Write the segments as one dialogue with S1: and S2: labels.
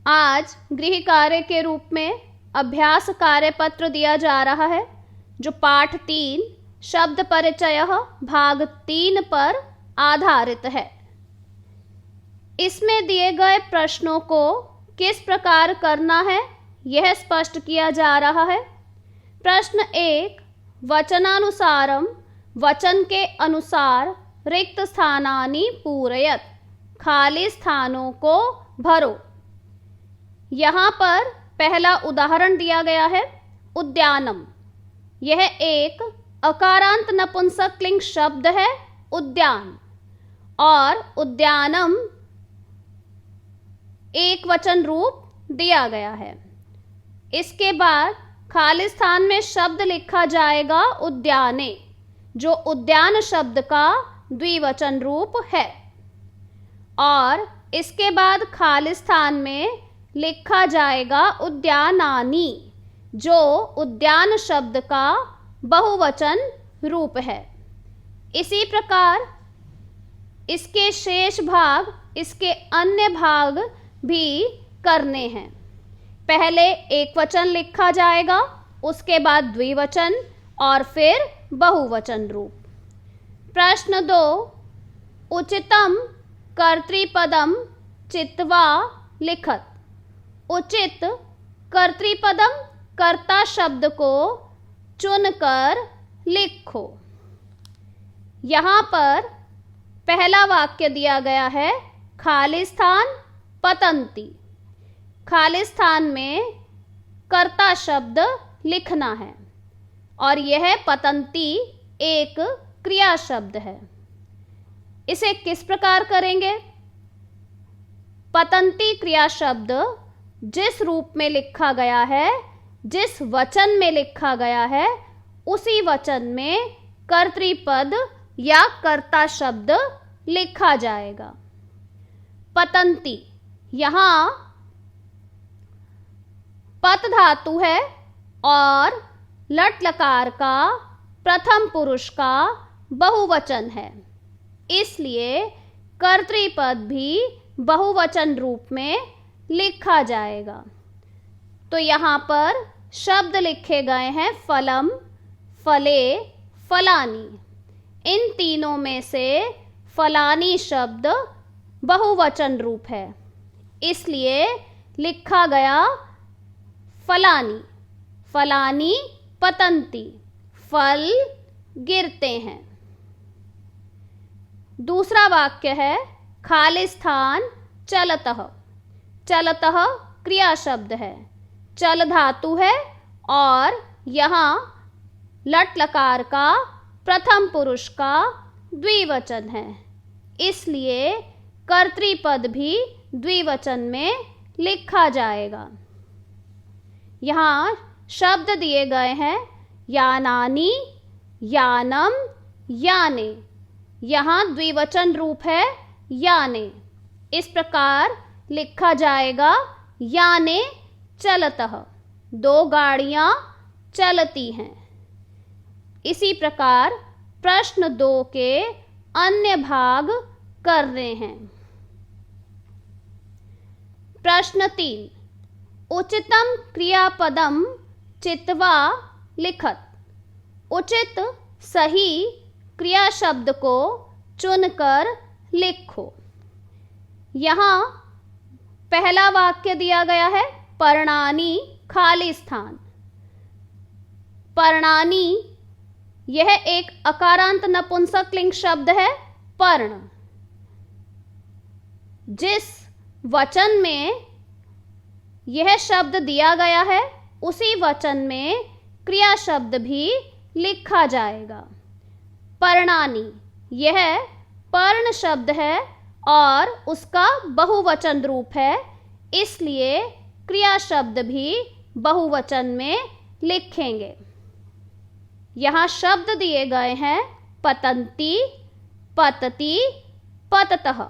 S1: आज गृह कार्य के रूप में अभ्यास कार्य पत्र दिया जा रहा है, जो पाठ 3 शब्द परिचय भाग 3 पर आधारित है। इसमें दिए गए प्रश्नों को किस प्रकार करना है, यह स्पष्ट किया जा रहा है। प्रश्न 1, वचनानुसारम, वचन के अनुसार रिक्त स्थानानि पूरयत, खाली स्थानों को भरो। यहाँ पर पहला उदाहरण दिया गया है उद्यानम। यह एक अकारांत नपुंसकलिंग शब्द है उद्यान, और उद्यानम एक वचन रूप दिया गया है। इसके बाद खाली स्थान में शब्द लिखा जाएगा उद्याने, जो उद्यान शब्द का द्विवचन रूप है, और इसके बाद खाली स्थान में लिखा जाएगा उद्यानानि, जो उद्यान शब्द का बहुवचन रूप है। इसी प्रकार इसके शेष भाग, इसके अन्य भाग भी करने हैं। पहले एक वचन लिखा जाएगा, उसके बाद द्विवचन और फिर बहुवचन रूप। प्रश्न 2, उचितम कर्तृपदम चित्वा लिखत। उचित कर्तृपदम, कर्ता शब्द को चुनकर लिखो। यहाँ पर पहला वाक्य दिया गया है खाली स्थान पतंती। खाली स्थान में कर्ता शब्द लिखना है, और यह पतंती एक क्रिया शब्द है। इसे किस प्रकार करेंगे? पतंती क्रिया शब्द जिस रूप में लिखा गया है, जिस वचन में लिखा गया है, उसी वचन में कर्तृपद या कर्ता शब्द लिखा जाएगा। पतंती, यहाँ पत धातु है और लट लकार का प्रथम पुरुष का बहुवचन है, इसलिए कर्तृपद भी बहुवचन रूप में लिखा जाएगा। तो यहाँ पर शब्द लिखे गए हैं फलम, फले, फलानी। इन तीनों में से फलानी शब्द बहुवचन रूप है, इसलिए लिखा गया फलानी। फलानी पतंती, फल गिरते हैं। दूसरा वाक्य है खाली स्थान चलतः। चलतः क्रिया शब्द है, चल धातु है, और यहाँ लट लकार का प्रथम पुरुष का द्विवचन है, इसलिए कर्तृपद भी द्विवचन में लिखा जाएगा। यहाँ शब्द दिए गए हैं यानानि, यानम, याने। यहाँ द्विवचन रूप है याने। इस प्रकार लिखा जाएगा याने चलतः, 2 गाड़ियाँ चलती हैं। इसी प्रकार प्रश्न 2 के अन्य भाग करने हैं। प्रश्न 3, उचितम क्रियापदम चित्वा लिखत। उचित सही क्रिया शब्द को चुनकर लिखो। यहाँ पहला वाक्य दिया गया है पर्णानि, खाली स्थान। पर्णानि यह एक अकारांत नपुंसकलिंग शब्द है पर्ण। जिस वचन में यह शब्द दिया गया है, उसी वचन में क्रिया शब्द भी लिखा जाएगा। पर्णानि यह पर्ण शब्द है और उसका बहुवचन रूप है, इसलिए क्रिया शब्द भी बहुवचन में लिखेंगे। यहाँ शब्द दिए गए हैं पतंती, पतति, पततः,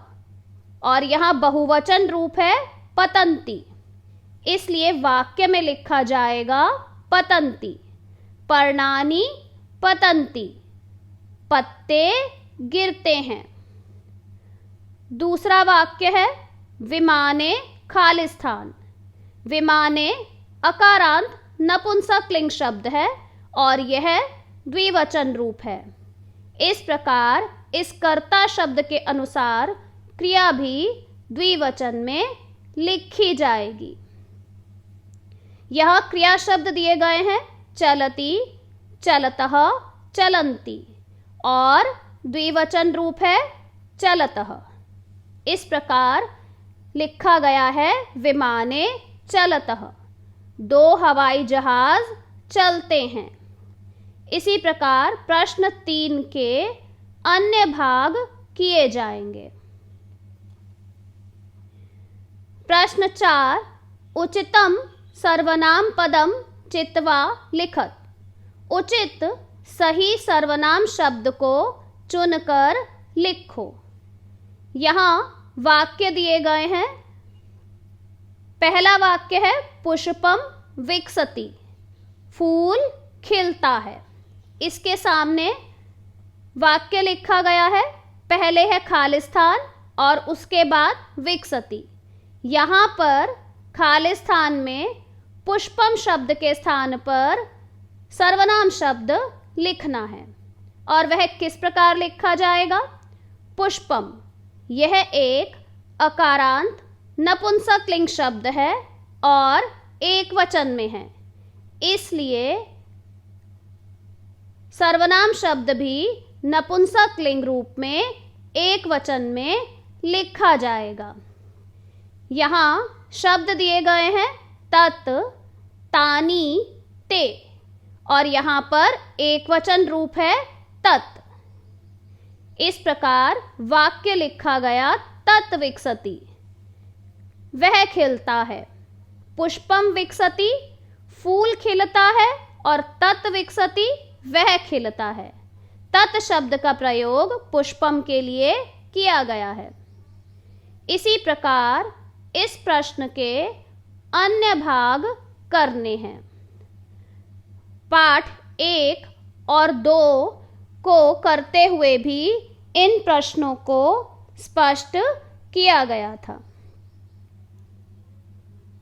S1: और यहाँ बहुवचन रूप है पतंती, इसलिए वाक्य में लिखा जाएगा पतंती। पर्णानि पतंती, पत्ते गिरते हैं। दूसरा वाक्य है विमाने, खालिस्थान। विमाने अकारांत नपुंसकलिंग शब्द है और यह द्विवचन रूप है। इस प्रकार इस कर्ता शब्द के अनुसार क्रिया भी द्विवचन में लिखी जाएगी। यह क्रिया शब्द दिए गए हैं चलती, चलतः, चलन्ति और द्विवचन रूप है चलतः। इस प्रकार लिखा गया है विमाने चलतः, 2 हवाई जहाज चलते हैं। इसी प्रकार प्रश्न 3 के अन्य भाग किए जाएंगे। प्रश्न 4, उचितम सर्वनाम पदम चित्वा लिखत। उचित सही सर्वनाम शब्द को चुनकर लिखो। यहाँ वाक्य दिए गए हैं। पहला वाक्य है पुष्पम विकसति, फूल खिलता है। इसके सामने वाक्य लिखा गया है, पहले है खालिस्तान और उसके बाद विकसति। यहाँ पर खालिस्तान में पुष्पम शब्द के स्थान पर सर्वनाम शब्द लिखना है और वह किस प्रकार लिखा जाएगा? पुष्पम, यह एक अकारांत नपुंसकलिंग शब्द है और एक वचन में है, इसलिए सर्वनाम शब्द भी नपुंसकलिंग रूप में एक वचन में लिखा जाएगा। यहाँ शब्द दिए गए हैं तत्, तानि, ते और यहाँ पर एक वचन रूप है तत्। इस प्रकार वाक्य लिखा गया तत् विकसति, वह खिलता है। पुष्पम विकसति, फूल खिलता है और तत् विकसति, वह खिलता है। तत् शब्द का प्रयोग पुष्पम के लिए किया गया है। इसी प्रकार इस प्रश्न के अन्य भाग करने हैं। पाठ 1 और 2 को करते हुए भी इन प्रश्नों को स्पष्ट किया गया था।